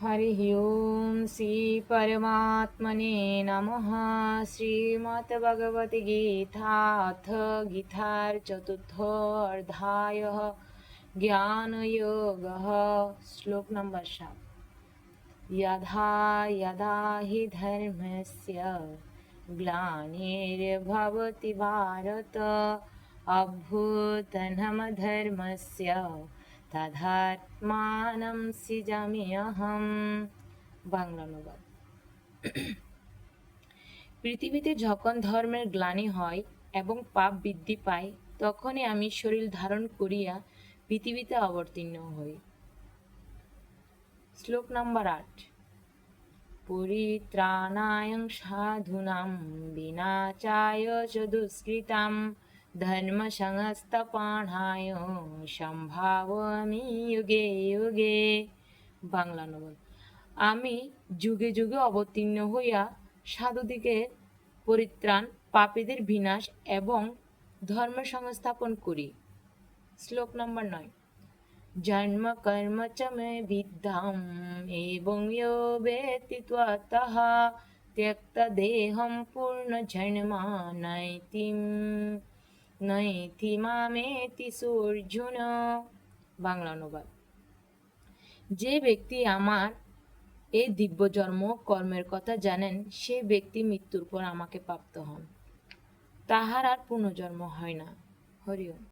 हरिः ओं श्री परमात्मने नमः। श्रीमद्भगवद्गीताथ गीतार चतुर्थोऽध्यायः ज्ञानयोगः। श्लोक नंबर 7। यदा यदा हि धर्मस्य ग्लानिर्भवति भारत अभ्युत्थनमधर्मस्य তদাত্মানম সৃজাম্যহম। বাংলা অনুবাদ। পৃথিবীতে যখন ধর্মের গ্লানি হয় এবং পাপ বৃদ্ধি পায়, তখনই আমি শরীর ধারণ করিয়া পৃথিবীতে অবতীর্ণ হই। শ্লোক নম্বর 8। পরিত্রাণায় সাধূনাং বিনাশায় চ দুষ্কৃতাং ধর্ম সংস্থাপনায় সম্ভাবয়ামি যুগে যুগে। বাংলা অনুবাদ। আমি যুগে যুগে অবতীর্ণ হইয়া সাধুদিগের পরিত্রাণ, পাপীদের বিনাশ এবং ধর্ম সংস্থাপন করি। শ্লোক নম্বর 9। জন্ম কর্ম চ মে বিদ্যাম এবং ইয়ো বেত্তি ত্বতঃ ত্যক্ত দেহম পূর্ণ জন্মা নৈতি মামেতি অর্জুন। বাংলা অনুবাদ। যে ব্যক্তি আমার এই দিব্য জন্ম কর্মের কথা জানেন, সে ব্যক্তি মৃত্যুর পর আমাকে প্রাপ্ত হন, তাহার আর পুনর্জন্ম হয় না। হরি ওম।